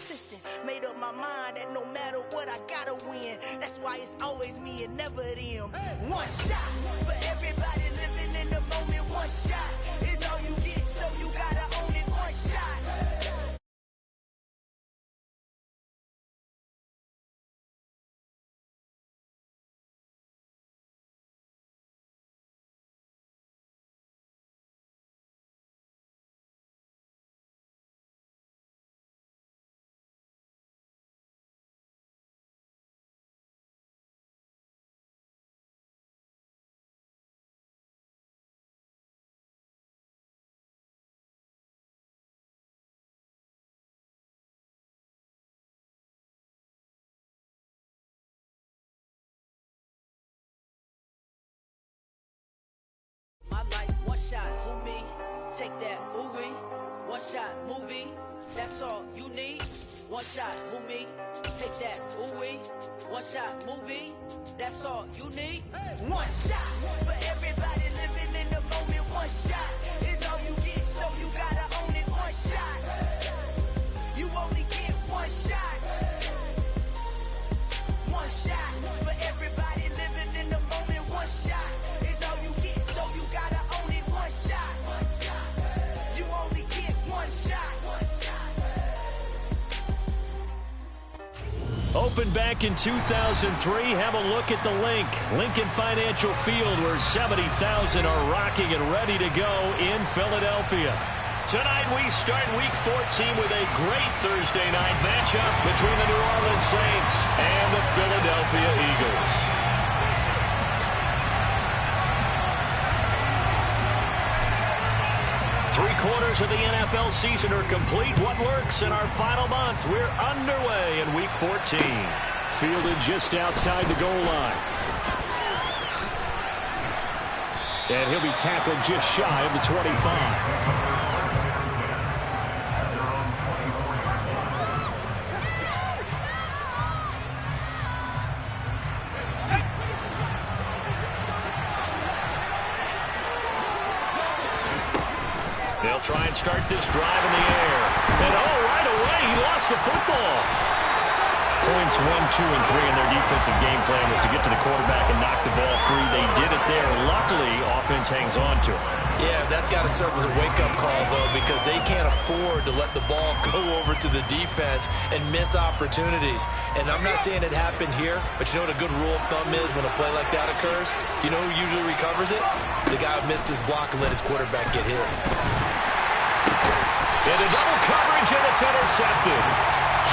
consistent. Made up my mind that no matter what, I gotta win. That's why it's always me and never them. One shot for everybody living in the moment. One shot is all you get, so you gotta own it. One shot. My life, one shot, who me? Take that, ooh-wee. One shot, movie, that's all you need. One shot, who me? Take that, ooh-wee. One shot, movie, that's all you need. One shot for everybody living in the moment. One shot is all you get, so you gotta own it. One shot. You only get one shot. One shot for everybody living in the moment. One shot is all you get, so you gotta own it. One shot. You only get one shot. Opened back in 2003. Have a look at the Lincoln Financial Field, where 70,000 are rocking and ready to go in Philadelphia. Tonight we start Week 14 with a great Thursday night matchup between the New Orleans Saints and the Philadelphia Eagles. Three-quarters of the NFL season are complete. What lurks in our final month? We're underway in Week 14. Fielded just outside the goal line. And he'll be tackled just shy of the 25. They'll try and start this drive in the air. And right away, he lost the football. Points 1, 2, and 3 in their defensive game plan was to get to the quarterback and knock the ball free. They did it there. Luckily, offense hangs on to it. Yeah, that's got to serve as a wake-up call, though, because they can't afford to let the ball go over to the defense and miss opportunities. And I'm not saying it happened here, but you know what a good rule of thumb is when a play like that occurs? You know who usually recovers it? The guy who missed his block and let his quarterback get hit. Into double coverage, and it's intercepted.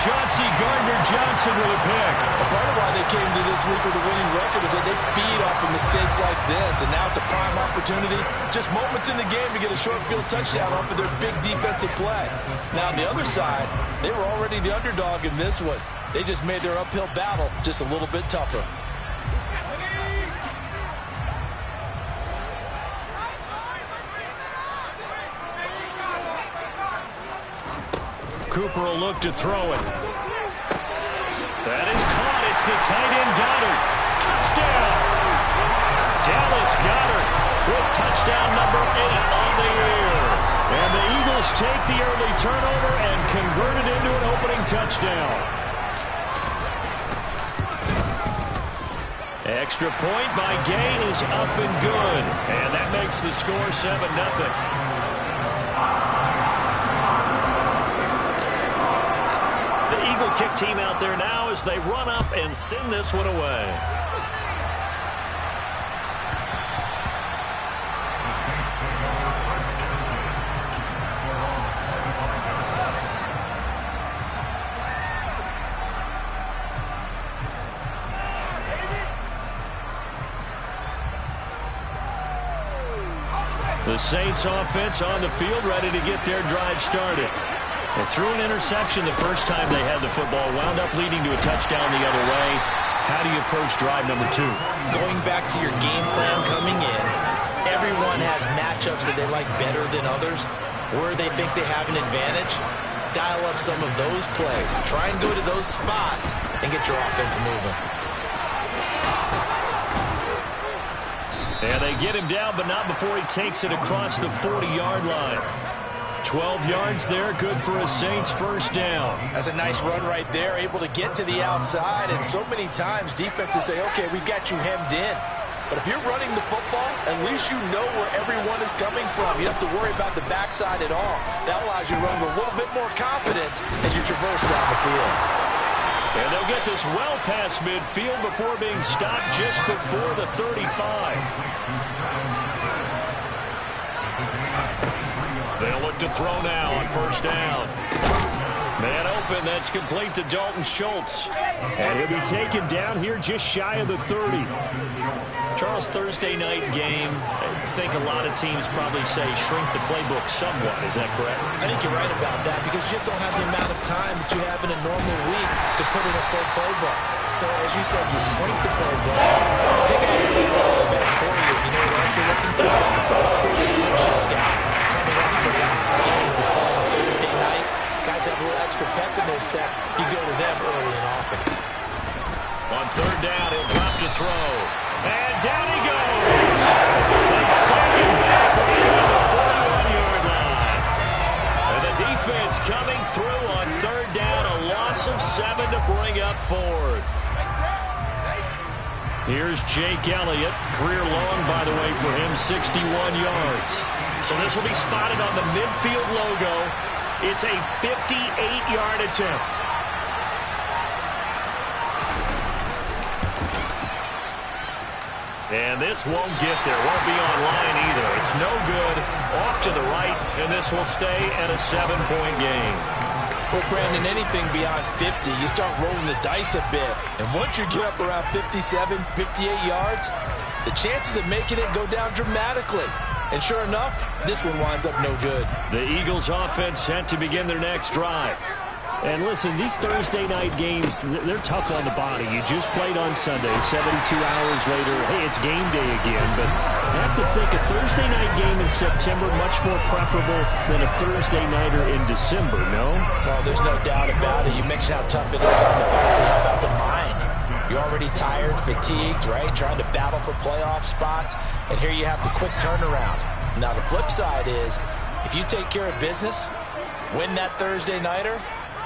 Chauncey Gardner-Johnson with a pick. A part of why they came to this week with a winning record is that they feed off of mistakes like this, and now it's a prime opportunity. Just moments in the game to get a short field touchdown off of their big defensive play. Now, on the other side, they were already the underdog in this one. They just made their uphill battle just a little bit tougher. Cooper will look to throw it. That is caught. It's the tight end Goddard. Touchdown! Dallas Goddard with touchdown number 8 on the year. And the Eagles take the early turnover and convert it into an opening touchdown. Extra point by Gay is up and good. And that makes the score 7-0. Eagle kick team out there now as they run up and send this one away. The Saints offense on the field ready to get their drive started. They threw an interception the first time they had the football, wound up leading to a touchdown the other way. How do you approach drive number 2? Going back to your game plan coming in, everyone has matchups that they like better than others, where they think they have an advantage. Dial up some of those plays. Try and go to those spots and get your offense moving. And they get him down, but not before he takes it across the 40-yard line. 12 yards there, good for a Saints first down. That's a nice run right there, able to get to the outside. And so many times defenses say, okay, we've got you hemmed in. But if you're running the football, at least you know where everyone is coming from. You don't have to worry about the backside at all. That allows you to run with a little bit more confidence as you traverse down the field. And they'll get this well past midfield before being stopped just before the 35. They'll look to throw now on first down. Man open, that's complete to Dalton Schultz. And he'll be taken down here just shy of the 30. Charles, Thursday night game, I think a lot of teams probably say shrink the playbook somewhat. Is that correct? I think you're right about that because you just don't have the amount of time that you have in a normal week to put in a full playbook. So, as you said, you shrink the playbook, pick out the plays that are the best for you. You know what else you're looking for? Some recruited fractious guys coming up for the last game to play on Thursday night. Guys have a little extra pep in their step. You go to them early and often. On third down, he'll drop to throw. And down he goes. And second back right on the 41-yard line. And the defense coming through on third down. A loss of 7 to bring up fourth. Here's Jake Elliott. Career long, by the way, for him, 61 yards. So this will be spotted on the midfield logo. It's a 58-yard attempt. And this won't get there. Won't be on line either. It's no good. Off to the right, and this will stay at a 7-point game. Well, Brandon, anything beyond 50, you start rolling the dice a bit. And once you get up around 57, 58 yards, the chances of making it go down dramatically. And sure enough, this one winds up no good. The Eagles offense set to begin their next drive. And listen, these Thursday night games, they're tough on the body. You just played on Sunday, 72 hours later, hey, it's game day again. But I have to think a Thursday night game in September much more preferable than a Thursday nighter in December, no? Well, there's no doubt about it. You mentioned how tough it is on the body. How about the mind? You're already tired, fatigued, right? Trying to battle for playoff spots. And here you have the quick turnaround. Now, the flip side is, if you take care of business, win that Thursday nighter,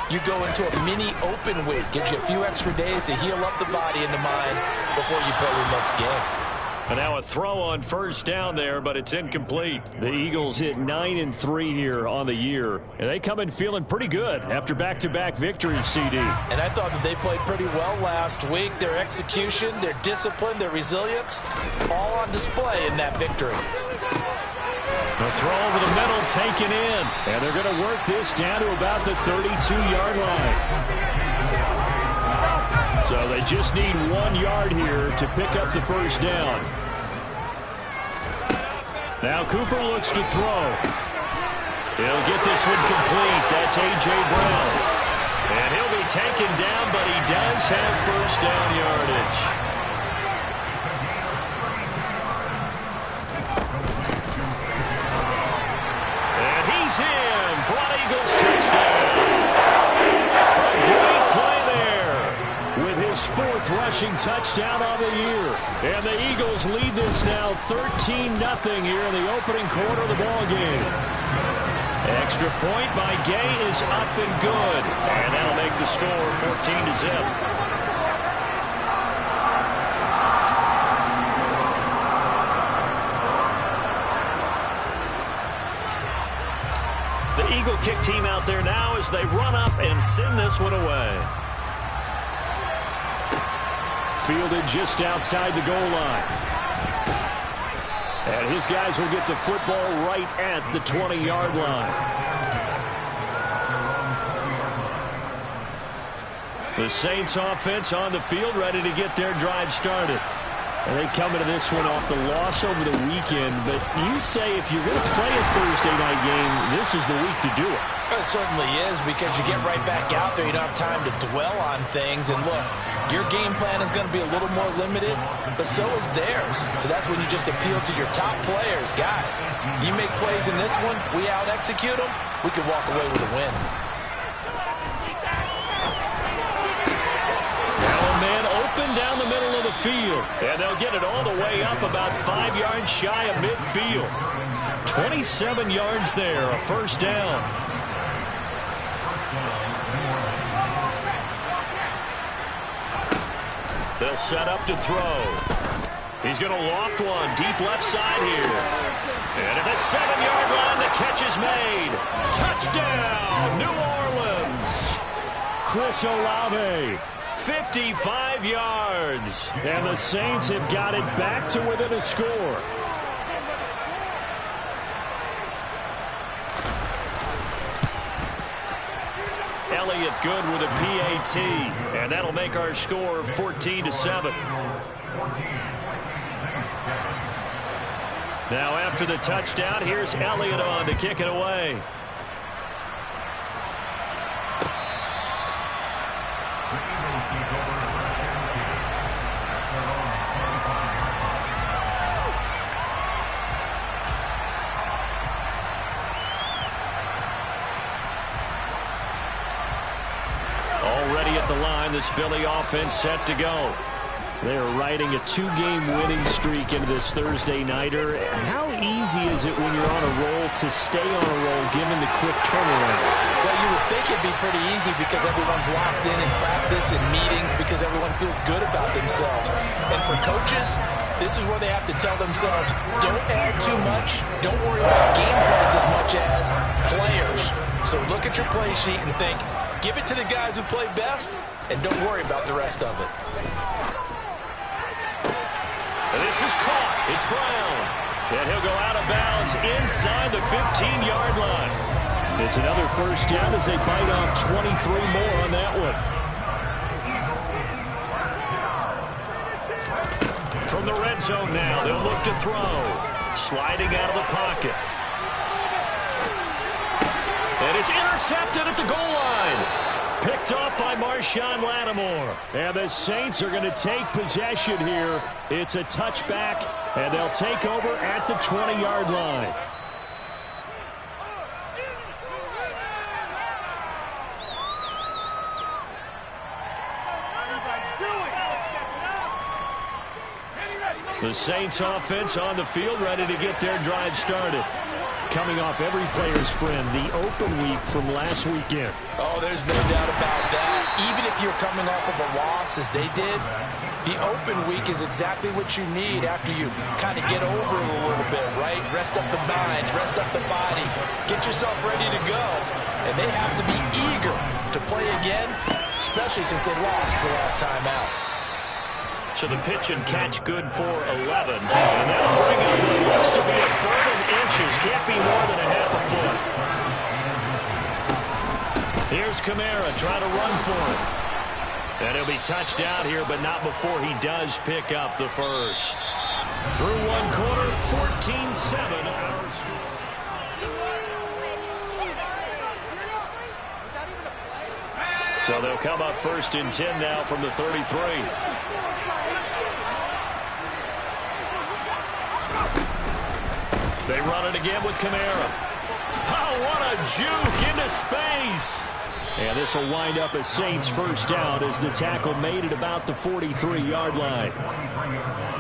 you go into a mini open week. Gives you a few extra days to heal up the body and the mind before you play your next game. And now a throw on first down there, but it's incomplete. The Eagles hit 9-3 here on the year. And they come in feeling pretty good after back-to-back victories, CD. And I thought that they played pretty well last week. Their execution, their discipline, their resilience, all on display in that victory. The throw over the middle taken in. And they're going to work this down to about the 32-yard line. So they just need 1 yard here to pick up the first down. Now Cooper looks to throw. He'll get this one complete. That's A.J. Brown. And he'll be taken down, but he does have first down yardage. In for an Eagles touchdown. A great play there with his 4th rushing touchdown on the year. And the Eagles lead this now 13-0 here in the opening quarter of the ball game. Extra point by Gay is up and good. And that'll make the score 14-0. Eagle kick team out there now as they run up and send this one away. Fielded just outside the goal line. And his guys will get the football right at the 20-yard line. The Saints offense on the field ready to get their drive started. And they come into this one off the loss over the weekend. But you say if you're going to play a Thursday night game, this is the week to do it. It certainly is, because you get right back out there. You don't have time to dwell on things. And look, your game plan is going to be a little more limited, but so is theirs. So that's when you just appeal to your top players. Guys, you make plays in this one, we out-execute them, we can walk away with a win. Now a man open down the middle of the field. And they'll get it all the way up about 5 yards shy of midfield. 27 yards there, a first down. They'll set up to throw. He's going to loft one deep left side here. And at the 7-yard line, the catch is made. Touchdown, New Orleans. Chris Olave, 55 yards. And the Saints have got it back to within a score. Elliott good with a PAT, and that'll make our score 14-7. Now after the touchdown, here's Elliott on to kick it away. Already at the line, this Philly offense set to go. They are riding a 2-game winning streak into this Thursday nighter. How easy is it when you're on a roll to stay on a roll given the quick turnaround? Well, you would think it'd be pretty easy because everyone's locked in practice and meetings because everyone feels good about themselves. And for coaches, this is where they have to tell themselves, don't add too much, don't worry about game plans as much as players. So look at your play sheet and think, give it to the guys who play best, and don't worry about the rest of it. This is caught. It's Brown. And he'll go out of bounds inside the 15-yard line. It's another first down as they bite off 23 more on that one. From the red zone now, they'll look to throw. Sliding out of the pocket. And it's intercepted at the goal line. Picked off by Marshawn Lattimore. And the Saints are going to take possession here. It's a touchback, and they'll take over at the 20-yard line. The Saints offense on the field, ready to get their drive started. Coming off every player's friend, the open week from last weekend. Oh, there's no doubt about that. Even if you're coming off of a loss, as they did, the open week is exactly what you need after you kind of get over it a little bit, right? Rest up the mind, rest up the body, get yourself ready to go. And they have to be eager to play again, especially since they lost the last time out. So the pitch and catch good for 11. And that'll bring up what looks to be a third of inches. Can't be more than a half a foot. Here's Kamara trying to run for it. And he'll be touched out here, but not before he does pick up the first. Through one quarter, 14-7. Our score. So they'll come up first and 10 now from the 33. They run it again with Kamara. Oh, what a juke into space. And this will wind up a Saints first down as the tackle made it about the 43-yard line.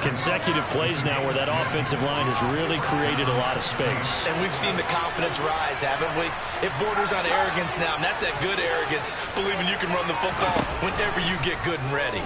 Consecutive plays now where that offensive line has really created a lot of space. And we've seen the confidence rise, haven't we? It borders on arrogance now, and that's that good arrogance, believing you can run the football whenever you get good and ready.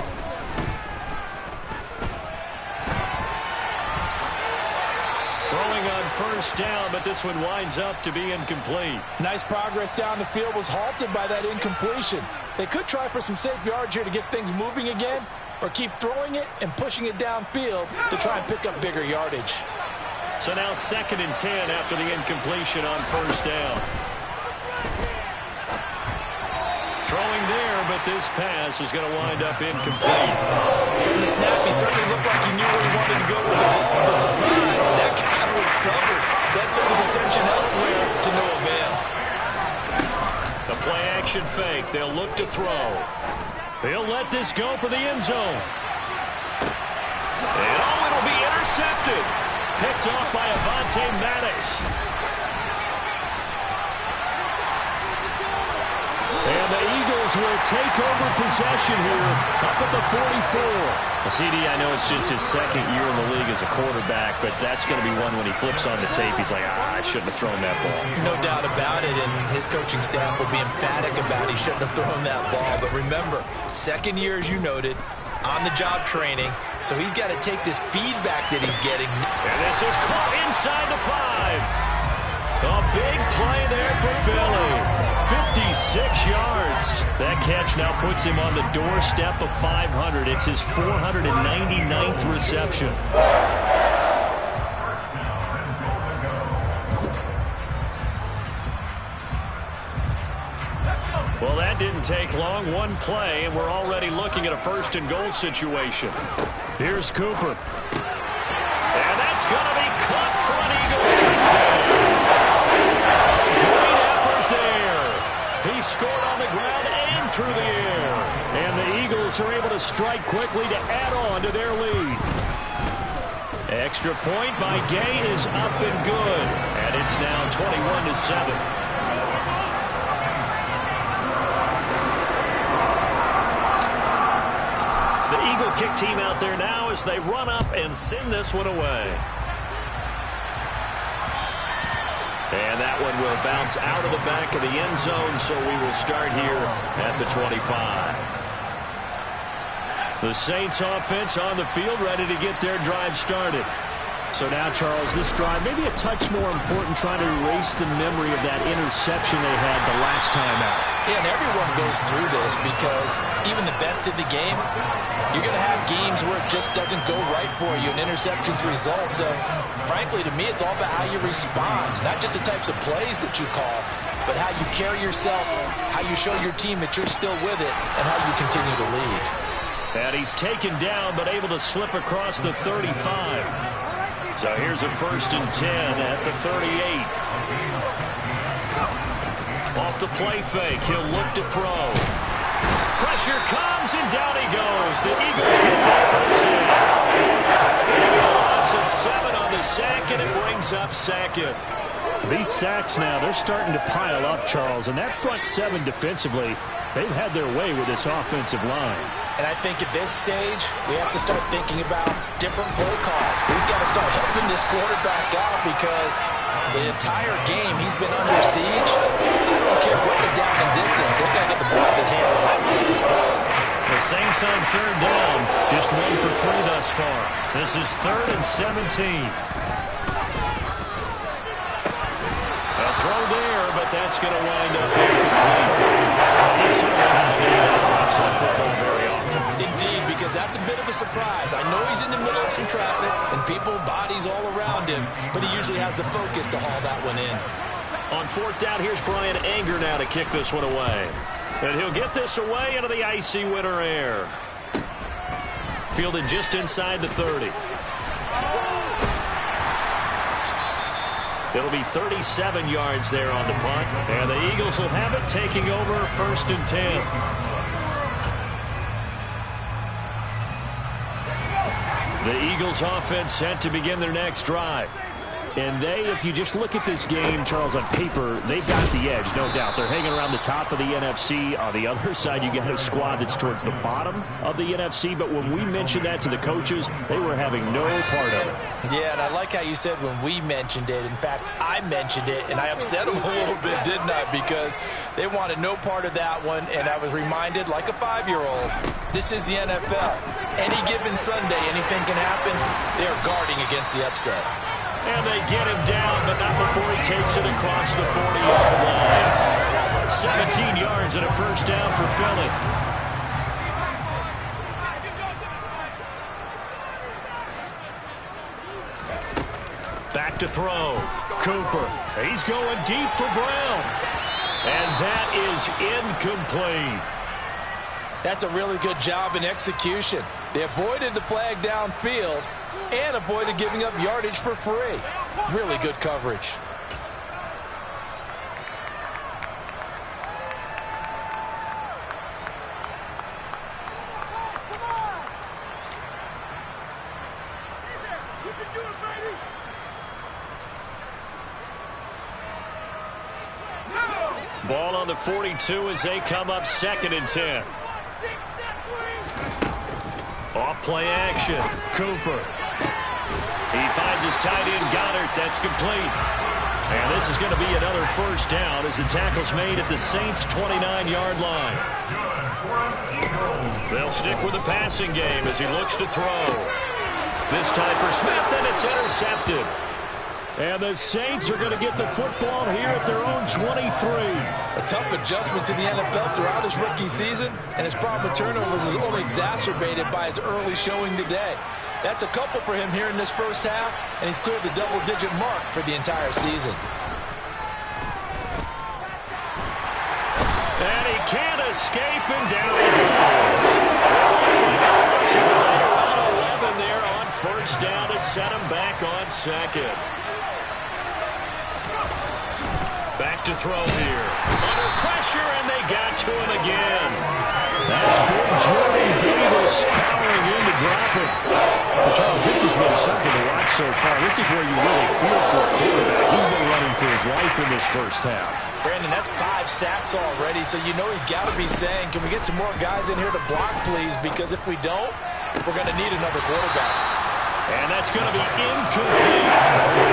Throwing on first down, but this one winds up to be incomplete. Nice progress down the field was halted by that incompletion. They could try for some safe yards here to get things moving again, or keep throwing it and pushing it downfield to try and pick up bigger yardage. So now 2nd and 10 after the incompletion on first down. Throwing there, but this pass is going to wind up incomplete. From the snap, he certainly looked like he knew where he wanted to go with the ball. But surprise, that guy was covered. So that took his attention elsewhere to no avail. The play-action fake. They'll look to throw. He'll let this go for the end zone. And it'll be intercepted. Picked off by Avonte Maddox. And the Eagles Eagles will take over possession here up at the 44. CD, I know it's just his second year in the league as a quarterback, but that's going to be one when he flips on the tape. He's like, I shouldn't have thrown that ball. No doubt about it, and his coaching staff will be emphatic about he shouldn't have thrown that ball. But remember, second year, as you noted, on-the-job training, so he's got to take this feedback that he's getting. And this is caught inside the 5. A big play there for Philly. 56 yards. That catch now puts him on the doorstep of 500. It's his 499th reception. Well, that didn't take long. One play, and we're already looking at a first-and-goal situation. Here's Cooper. And that's going to be caught for an Eagles touchdown. Great effort there. He scored on the ground and through the air. And the Eagles are able to strike quickly to add on to their lead. Extra point by Gay is up and good. And it's now 21-7. Eagle kick team out there now as they run up and send this one away. And that one will bounce out of the back of the end zone, so we will start here at the 25. The Saints offense on the field, ready to get their drive started. So now, Charles, this drive maybe a touch more important, trying to erase the memory of that interception they had the last time out. Yeah, and everyone goes through this because even the best in the game, you're going to have games where it just doesn't go right for you, and interceptions result. So, frankly, to me, it's all about how you respond, not just the types of plays that you call, but how you carry yourself, how you show your team that you're still with it, and how you continue to lead. And he's taken down, but able to slip across the 35. So here's a 1st and 10 at the 38. Off the play fake, he'll look to throw. Pressure comes, and down he goes. The Eagles get there for the sack. And a loss of 7 on the sack, and it brings up second. These sacks now, they're starting to pile up, Charles. And that front 7 defensively, they've had their way with this offensive line. And I think at this stage, we have to start thinking about different play calls. We've got to start helping this quarterback out because the entire game he's been under siege. I don't care what the down and distance. They've got to get the ball in his hands a lot quicker. The Saints on 3rd down. Just 1 for 3 thus far. This is 3rd and 17. A throw there, but that's going to wind up incomplete. He's certainly not able to drop some football very often. Indeed, because that's a bit of a surprise. I know he's in the middle of some traffic and people, bodies all around him, but he usually has the focus to haul that one in. On 4th down, here's Brian Anger now to kick this one away. And he'll get this away into the icy winter air. Fielded just inside the 30. It'll be 37 yards there on the punt. And the Eagles will have it, taking over 1st and 10. The Eagles offense set to begin their next drive. And they, if you just look at this game, Charles, on paper, they've got the edge, no doubt. They're hanging around the top of the NFC. On the other side, you got a squad that's towards the bottom of the NFC. But when we mentioned that to the coaches, they were having no part of it. Yeah, and I like how you said when we mentioned it. In fact, I mentioned it, and I upset them a little bit, didn't I? Because they wanted no part of that one, and I was reminded, like a 5-year-old, this is the NFL. Any given Sunday, anything can happen. They are guarding against the upset. And they get him down, but not before he takes it across the 40-yard line. 17 yards and a 1st down for Philly. Back to throw. Cooper. He's going deep for Brown. And that is incomplete. That's a really good job in execution. They avoided the flag downfield and avoided giving up yardage for free. Really good coverage. Ball on the 42 as they come up 2nd and 10. Off play action. Cooper. He finds his tight end, Goddard. That's complete. And this is going to be another first down as the tackle's made at the Saints' 29-yard line. They'll stick with the passing game as he looks to throw. This time for Smith, and it's intercepted. And the Saints are going to get the football here at their own 23. A tough adjustment to the NFL throughout his rookie season, and his problem with turnovers is only exacerbated by his early showing today. That's a couple for him here in this first half, and he's cleared the double-digit mark for the entire season. And he can't escape, and down he goes. It looks like a rushing around 11 there on first down to set him back on 2nd. Back to throw here. Under pressure, and they got to him again. That's big Jordan Davis powering in to drop it. Well, Charles, this has been something to watch so far. This is where you really feel for a quarterback. He's been running for his life in this first half. Brandon, that's 5 sacks already, so you know he's got to be saying, can we get some more guys in here to block, please? Because if we don't, we're going to need another quarterback. And that's going to be incomplete.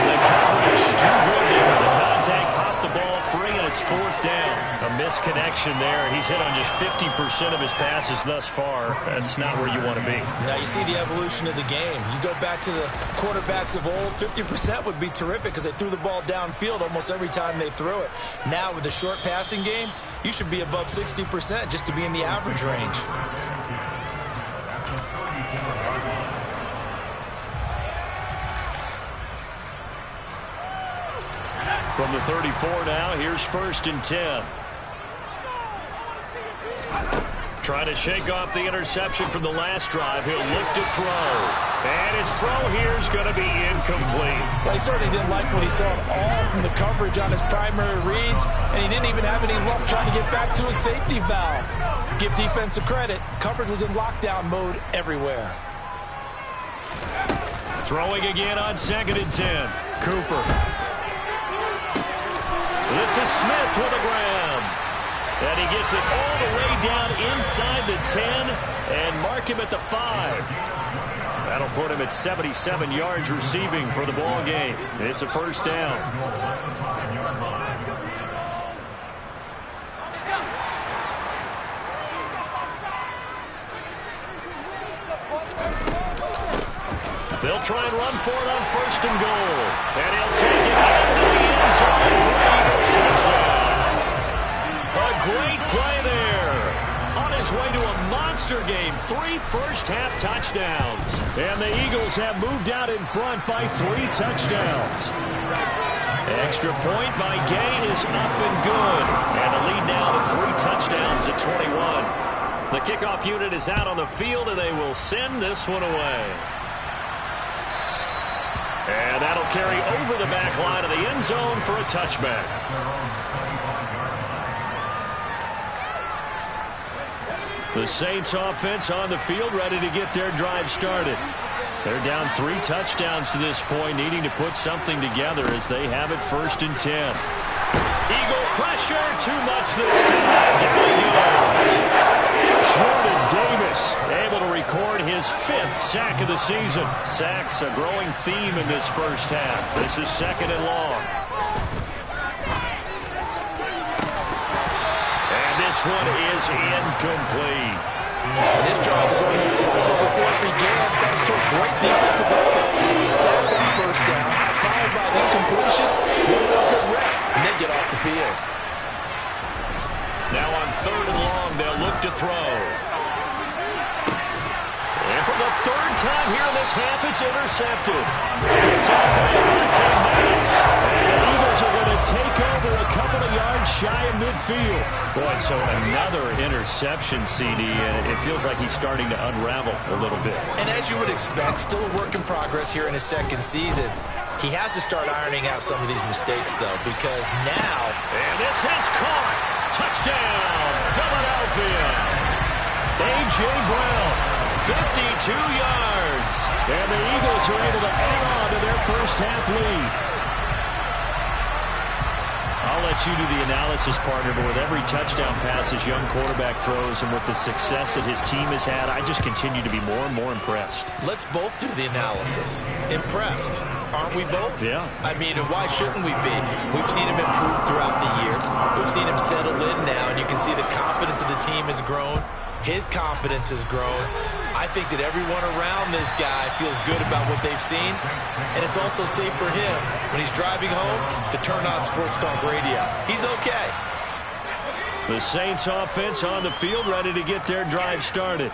The coverage too good there. The contact popped the ball free, and it's 4th down. A misconnection there. He's hit on just 50% of his passes thus far. That's not where you want to be. Now you see the evolution of the game. You go back to the quarterbacks of old, 50% would be terrific because they threw the ball downfield almost every time they threw it. Now with the short passing game, you should be above 60% just to be in the average range. From the 34 now, here's 1st and 10. Trying to shake off the interception from the last drive. He'll look to throw. And his throw here is going to be incomplete. Well, he certainly didn't like what he saw at all from the coverage on his primary reads, and he didn't even have any luck trying to get back to his safety valve. Give defense a credit. Coverage was in lockdown mode everywhere. Throwing again on 2nd and 10. Cooper. This is Smith with a grab. And he gets it all the way down inside the 10 and mark him at the 5. That'll put him at 77 yards receiving for the ball game. It's a first down. They'll try and run for it on 1st and goal. And he'll take it into the end zone for the Eagles touchdown. A great play there. On his way to a monster game. 3 first-half touchdowns. And the Eagles have moved out in front by 3 touchdowns. Extra point by Gain is up and good. And the lead now to 3 touchdowns at 21. The kickoff unit is out on the field, and they will send this one away. And that'll carry over the back line of the end zone for a touchback. The Saints offense on the field ready to get their drive started. They're down 3 touchdowns to this point, needing to put something together as they have it 1st and 10. Eagle pressure, too much this time. Down he goes. Jordan Davis able to record his 5th sack of the season. Sacks a growing theme in this first half. This is 2nd and long. And this one is incomplete. And this drive is almost over before it began thanks to a great defensive effort. Sack on first down, followed by an incompletion, one more good rep, and they get off the field. Now on 3rd and long, they'll look to throw. And for the 3rd time here in this half, it's intercepted. Picked up by Devontae Maddox. And the Eagles are going to take over a couple of yards shy of midfield. Boy, so another interception, CD, and it feels like he's starting to unravel a little bit. And as you would expect, still a work in progress here in his 2nd season. He has to start ironing out some of these mistakes, though, because now... And this is caught. Touchdown, Philadelphia. A.J. Brown, 52 yards. And the Eagles are able to add on to their first half lead. I'll let you do the analysis, partner, but with every touchdown pass his young quarterback throws and with the success that his team has had, I just continue to be more and more impressed. Let's both do the analysis. Impressed. Aren't we both? Yeah. I mean, why shouldn't we be? We've seen him improve throughout the year. We've seen him settle in now, and you can see the confidence of the team has grown. His confidence has grown. I think that everyone around this guy feels good about what they've seen, and it's also safe for him when he's driving home to turn on Sports Talk Radio. He's okay. The Saints offense on the field, ready to get their drive started.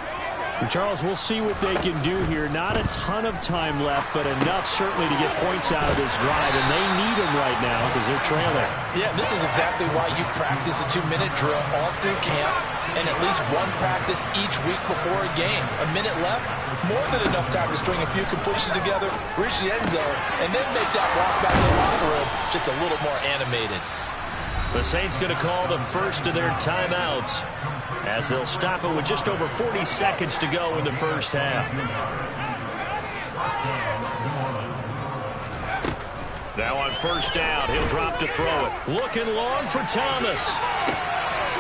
And Charles, we'll see what they can do here. Not a ton of time left, but enough certainly to get points out of this drive, and they need them right now because they're trailing. Yeah, this is exactly why you practice a 2-minute drill all through camp and at least one practice each week before a game. A minute left, more than enough time to string a few completions together, reach the end zone, and then make that walk back to the locker room just a little more animated. The Saints going to call the first of their timeouts as they'll stop it with just over 40 seconds to go in the first half. Now on first down, he'll drop to throw it. Looking long for Thomas.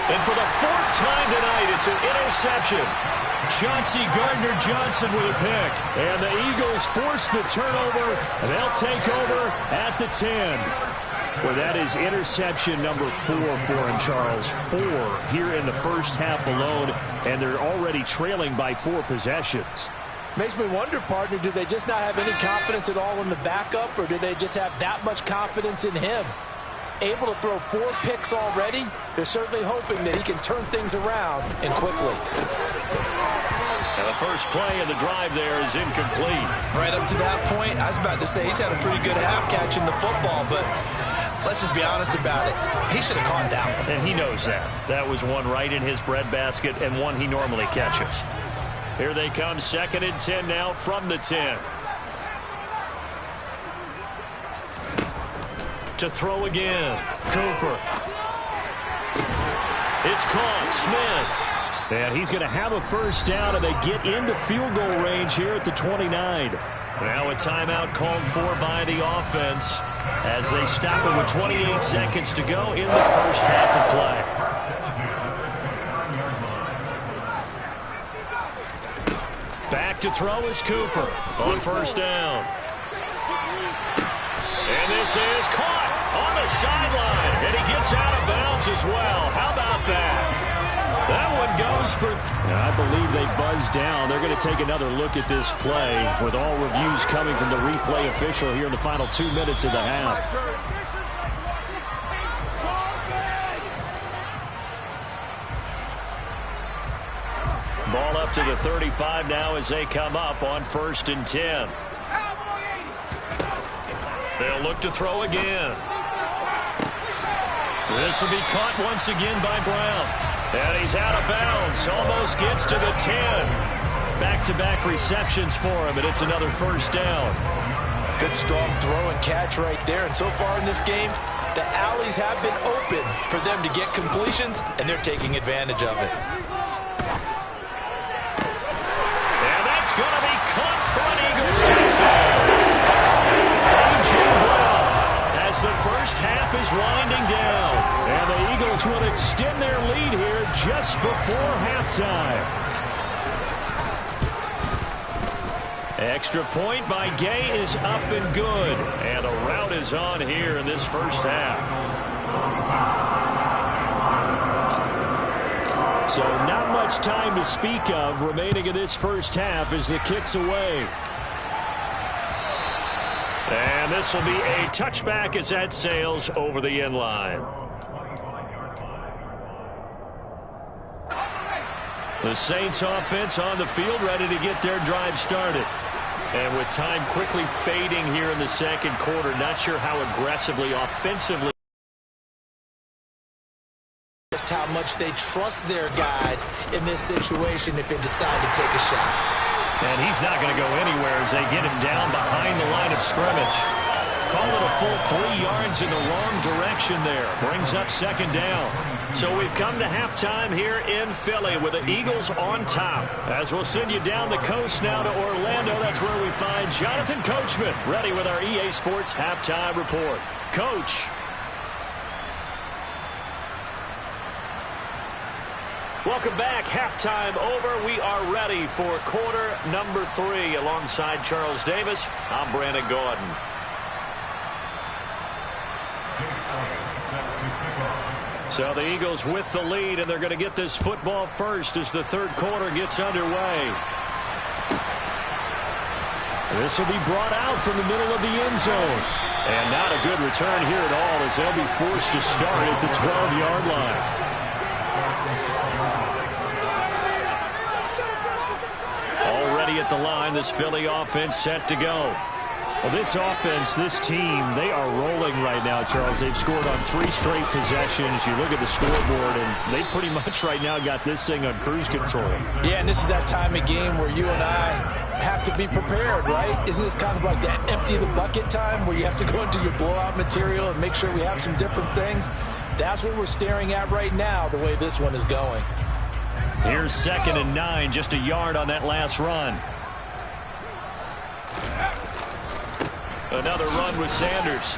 And for the fourth time tonight, it's an interception. Chauncey Gardner-Johnson with a pick. And the Eagles force the turnover, and they'll take over at the 10. Well, that is interception number 4 for him, Charles. 4 here in the first half alone, and they're already trailing by 4 possessions. Makes me wonder, partner, do they just not have any confidence at all in the backup, or do they just have that much confidence in him? Able to throw 4 picks already, they're certainly hoping that he can turn things around and quickly. And the first play of the drive there is incomplete. Right up to that point, I was about to say he's had a pretty good half catching the football, but let's just be honest about it. He should have caught that one. And he knows that. That was one right in his breadbasket and one he normally catches. Here they come, 2nd and 10 now from the 10. To throw again. Cooper. It's caught. Smith. And he's going to have a first down, and they get into field goal range here at the 29. Now a timeout called for by the offense as they stop it with 28 seconds to go in the first half of play. Back to throw is Cooper on first down. And this is caught on the sideline, and he gets out of bounds as well. How about that? That one goes for... I believe they buzzed down. They're going to take another look at this play with all reviews coming from the replay official here in the final 2 minutes of the half. Ball up to the 35 now as they come up on 1st and 10. They'll look to throw again. This will be caught once again by Brown. And he's out of bounds. Almost gets to the 10. Back-to-back receptions for him, and it's another first down. Good strong throw and catch right there. And so far in this game, the alleys have been open for them to get completions, and they're taking advantage of it. And that's going to be caught for an Eagles touchdown. A.J. Brown as the first half is winding down. And the Eagles will extend their lead here just before halftime. Extra point by Gay is up and good. And a rout is on here in this first half. So not much time to speak of remaining in this first half as the kick's away. And this will be a touchback as that sails over the end line. The Saints offense on the field ready to get their drive started. And with time quickly fading here in the second quarter, not sure how aggressively, offensively. Just how much they trust their guys in this situation if they decide to take a shot. And he's not going to go anywhere as they get him down behind the line of scrimmage. Call it a full 3 yards in the wrong direction there. Brings up 2nd down. So we've come to halftime here in Philly with the Eagles on top. As we'll send you down the coast now to Orlando, that's where we find Jonathan Coachman ready with our EA Sports Halftime Report. Coach. Welcome back. Halftime over. We are ready for quarter number 3. Alongside Charles Davis, I'm Brandon Gordon. So the Eagles with the lead, and they're going to get this football first as the third quarter gets underway. This will be brought out from the middle of the end zone. And not a good return here at all, as they'll be forced to start at the 12-yard line. Already at the line, this Philly offense set to go. Well, this offense, this team, they are rolling right now, Charles. They've scored on 3 straight possessions. You look at the scoreboard, and they pretty much right now got this thing on cruise control. Yeah, and this is that time of game where you and I have to be prepared, right? Isn't this kind of like that empty the bucket time where you have to go into your blowout material and make sure we have some different things? That's what we're staring at right now, the way this one is going. Here's 2nd and 9, just a yard on that last run. Another run with Sanders.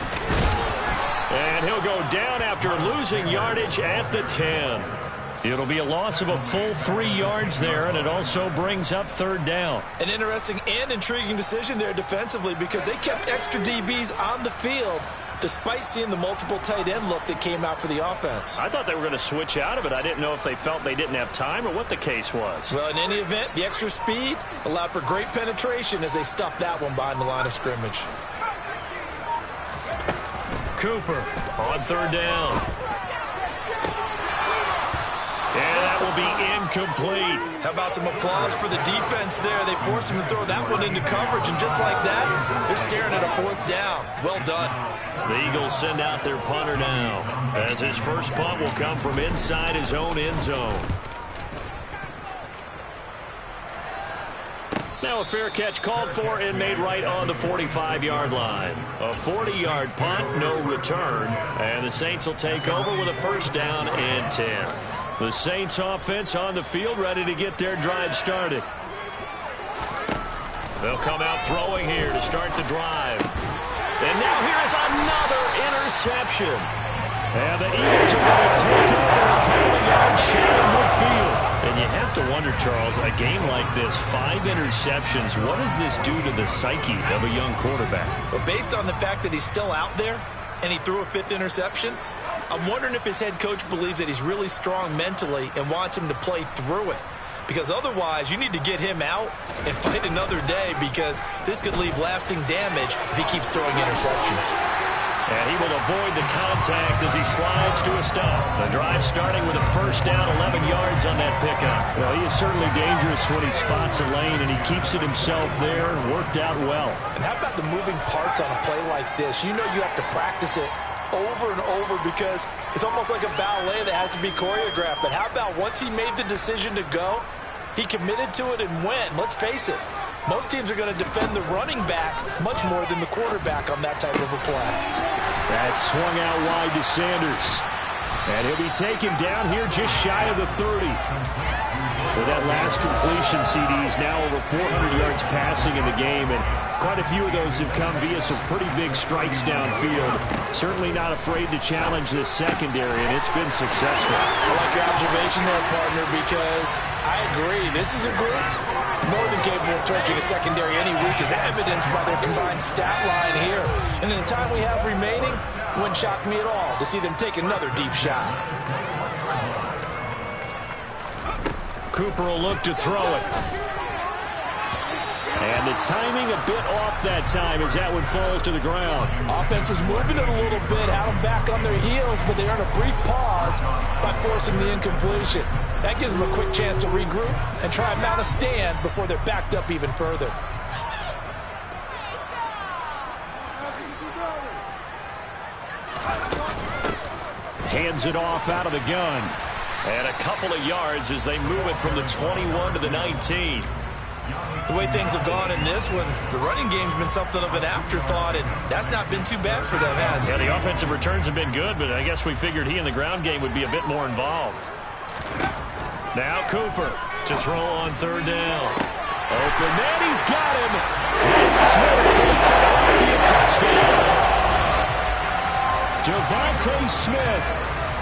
And he'll go down after losing yardage at the 10. It'll be a loss of a full 3 yards there, and it also brings up 3rd down. An interesting and intriguing decision there defensively, because they kept extra DBs on the field despite seeing the multiple tight end look that came out for the offense. I thought they were going to switch out of it. I didn't know if they felt they didn't have time or what the case was. Well, in any event, the extra speed allowed for great penetration as they stuffed that one behind the line of scrimmage. Cooper on 3rd down. And that will be incomplete. How about some applause for the defense there? They forced him to throw that one into coverage, and just like that, they're staring at a 4th down. Well done. The Eagles send out their punter now, as his first punt will come from inside his own end zone. Now a fair catch called for and made right on the 45-yard line. A 40-yard punt, no return, and the Saints will take over with a 1st down and 10. The Saints offense on the field, ready to get their drive started. They'll come out throwing here to start the drive. And now here is another interception. And the Eagles are going to take over a couple of yards shy of midfield. And you have to wonder, Charles, a game like this, 5 interceptions, what does this do to the psyche of a young quarterback? Well, based on the fact that he's still out there and he threw a 5th interception, I'm wondering if his head coach believes that he's really strong mentally and wants him to play through it. Because otherwise, you need to get him out and fight another day, because this could leave lasting damage if he keeps throwing interceptions. And he will avoid the contact as he slides to a stop. The drive starting with a 1st down, 11 yards on that pickup. Well, he is certainly dangerous when he spots a lane, and he keeps it himself there. Worked out well. And how about the moving parts on a play like this? You know you have to practice it over and over, because it's almost like a ballet that has to be choreographed. But how about once he made the decision to go, he committed to it and went. Let's face it, most teams are going to defend the running back much more than the quarterback on that type of a play. That's swung out wide to Sanders. And he'll be taken down here just shy of the 30. With that last completion, CD's now over 400 yards passing in the game, and quite a few of those have come via some pretty big strikes downfield. Certainly not afraid to challenge this secondary, and it's been successful. I like your observation there, partner, because I agree. This is a group more than capable of torching a secondary any week, as evidenced by their combined stat line here. And in the time we have remaining, it wouldn't shock me at all to see them take another deep shot. Cooper will look to throw it. And the timing a bit off that time as that one falls to the ground. Offense was moving it a little bit, had them back on their heels, but they earned a brief pause by forcing the incompletion. That gives them a quick chance to regroup and try and mount a stand before they're backed up even further. Hands it off out of the gun. And a couple of yards as they move it from the 21 to the 19. The way things have gone in this one, the running game's been something of an afterthought, and that's not been too bad for them, has it? Yeah, the offensive returns have been good, but I guess we figured he in the ground game would be a bit more involved. Now Cooper to throw on 3rd down. Open man, he's got him. And Smith for the Philadelphia touchdown. Devontae Smith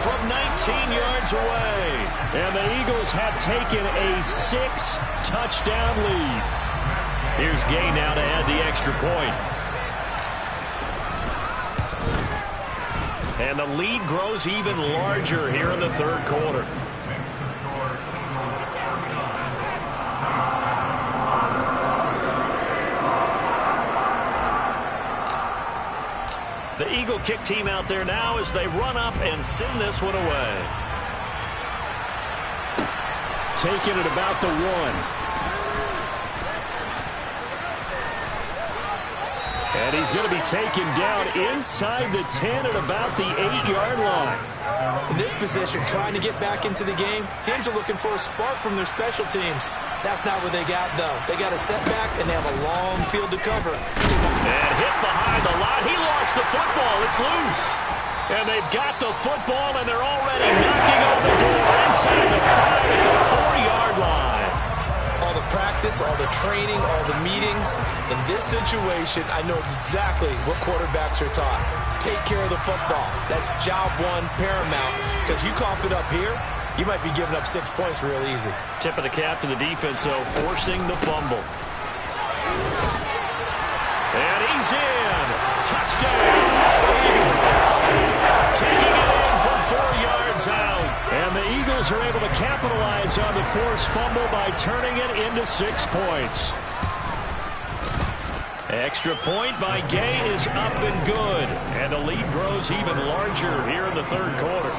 from 19 yards away. And the Eagles have taken a 6-touchdown lead. Here's Gay now to add the extra point. And the lead grows even larger here in the third quarter. The Eagle kick team out there now as they run up and send this one away. Taking it about the 1. And he's going to be taken down inside the 10 at about the 8-yard line. In this position, trying to get back into the game, teams are looking for a spark from their special teams. That's not what they got, though. They got a setback, and they have a long field to cover. And hit behind the line. He lost the football. It's loose. And they've got the football, and they're already knocking on the door inside the 5 at the 4-yard line. All the practice, all the training, all the meetings. In this situation, I know exactly what quarterbacks are taught. Take care of the football. That's job one, paramount. Because you cough it up here, you might be giving up 6 points real easy. Tip of the cap to the defense, though, forcing the fumble. And he's in. Touchdown. Eagles. Taking it in from 4 yards out. And the Eagles are able to capitalize on the forced fumble by turning it into 6 points. Extra point by Gay is up and good. And the lead grows even larger here in the third quarter.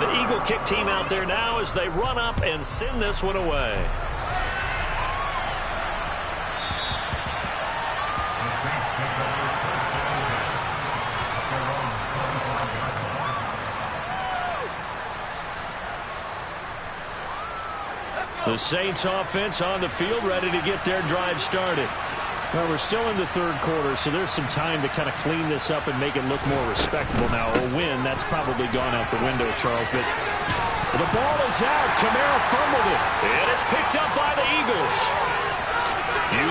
The Eagle kick team out there now as they run up and send this one away. The Saints offense on the field, ready to get their drive started. Well, we're still in the third quarter, so there's some time to kind of clean this up and make it look more respectable now. A win, that's probably gone out the window, Charles. But the ball is out. Kamara fumbled it. And it's picked up by the Eagles.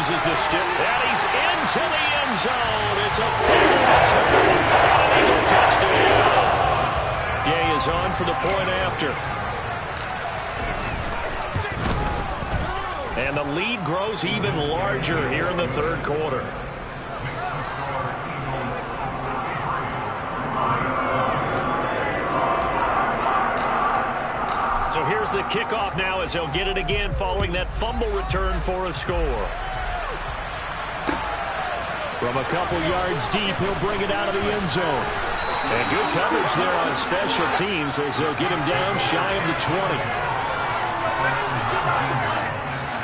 Uses the stick, and he's into the end zone. It's a fumble return and an Eagle touchdown. Gay is on for the point after. And the lead grows even larger here in the third quarter. So here's the kickoff now as they'll get it again following that fumble return for a score. From a couple yards deep, he'll bring it out of the end zone. And good coverage there on special teams as they'll get him down shy of the 20.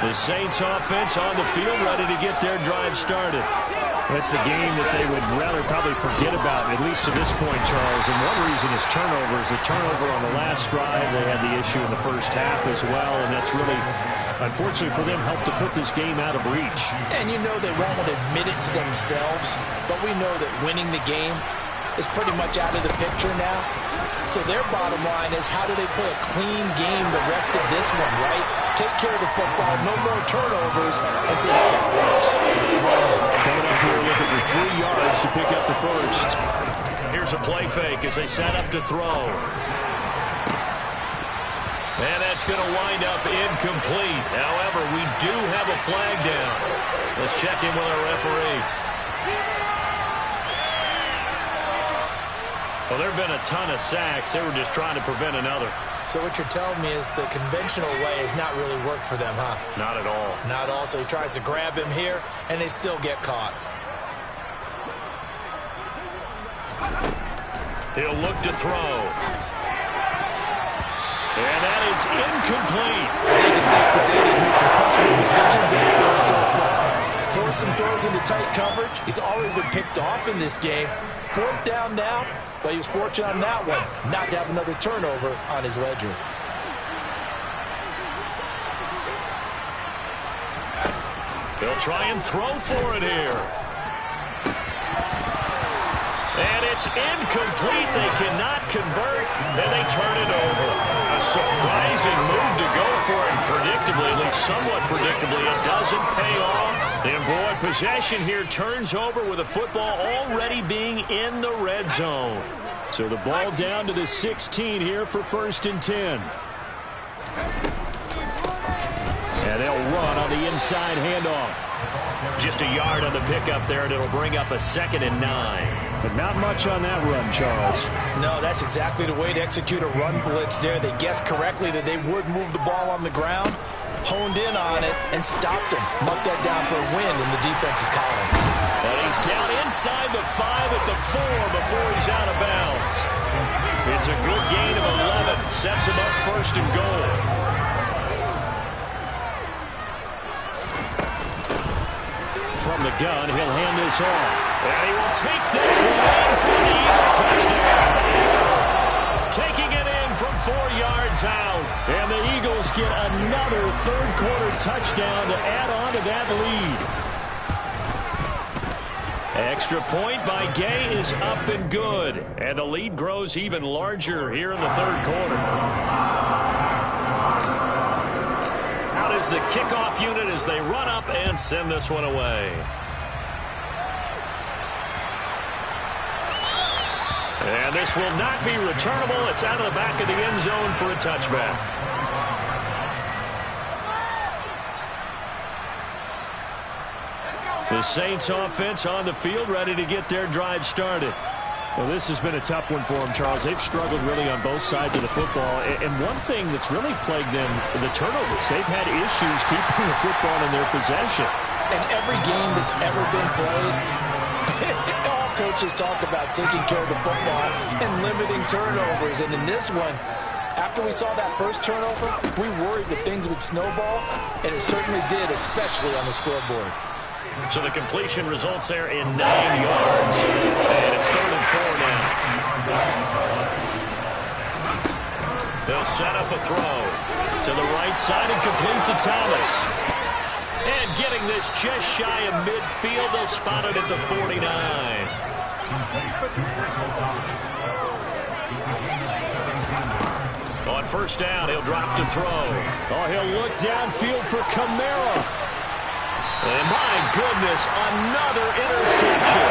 The Saints offense on the field, ready to get their drive started. That's a game that they would rather probably forget about, at least to this point, Charles. And one reason is turnovers. The turnover on the last drive, they had the issue in the first half as well, and that's really, unfortunately for them, helped to put this game out of reach. And you know they won't admit it to themselves, but we know that winning the game is pretty much out of the picture now. So their bottom line is, how do they play a clean game the rest of this one, right? Take care of the football, no more turnovers, and see how that works. Coming up here looking for 3 yards to pick up the first. Here's a play fake as they set up to throw. And that's going to wind up incomplete. However, we do have a flag down. Let's check in with our referee. Well, there have been a ton of sacks. They were just trying to prevent another. So what you're telling me is the conventional way has not really worked for them, huh? Not at all. Not at all. So he tries to grab him here, and they still get caught. He'll look to throw. And that is incomplete. I think it's safe to say he's made some questionable decisions in there so far. Forced some throws into tight coverage. He's already been picked off in this game. 4th down now, but he was fortunate on that one not to have another turnover on his ledger. They'll try and throw for it here. And it's incomplete. They cannot convert, and they turn it over. A surprise amazing move to go for it predictably, at least somewhat predictably. It doesn't pay off. And boy, possession here turns over with the football already being in the red zone. So the ball down to the 16 here for 1st and 10. And they'll run on the inside handoff. Just a yard on the pickup there, and it'll bring up a 2nd and 9. But not much on that run, Charles. No, that's exactly the way to execute a run blitz there. They guessed correctly that they would move the ball on the ground, honed in on it, and stopped him. Mucked that down for a win in the defense's column. And he's down inside the 5 at the 4 before he's out of bounds. It's a good gain of 11. Sets him up 1st and goal. From the gun, he'll hand this off. And he will take this one in for the Eagle touchdown. Taking it in from 4 yards out. And the Eagles get another third-quarter touchdown to add on to that lead. Extra point by Gay is up and good. And the lead grows even larger here in the 3rd quarter. Out is the kickoff unit as they run up and send this one away. And this will not be returnable. It's out of the back of the end zone for a touchback. The Saints offense on the field, ready to get their drive started. Well, this has been a tough one for them, Charles. They've struggled really on both sides of the football. And one thing that's really plagued them, the turnovers. They've had issues keeping the football in their possession. And every game that's ever been played, all coaches talk about taking care of the football and limiting turnovers. And in this one, after we saw that first turnover, we worried that things would snowball, and it certainly did, especially on the scoreboard. So the completion results there in 9 yards. And it's 3rd and 4 now. They'll set up a throw to the right side and complete to Thomas. And getting this just shy of midfield, they'll spot it at the 49. On 1st down, he'll drop to throw. Oh, he'll look downfield for Kamara. And my goodness, another interception.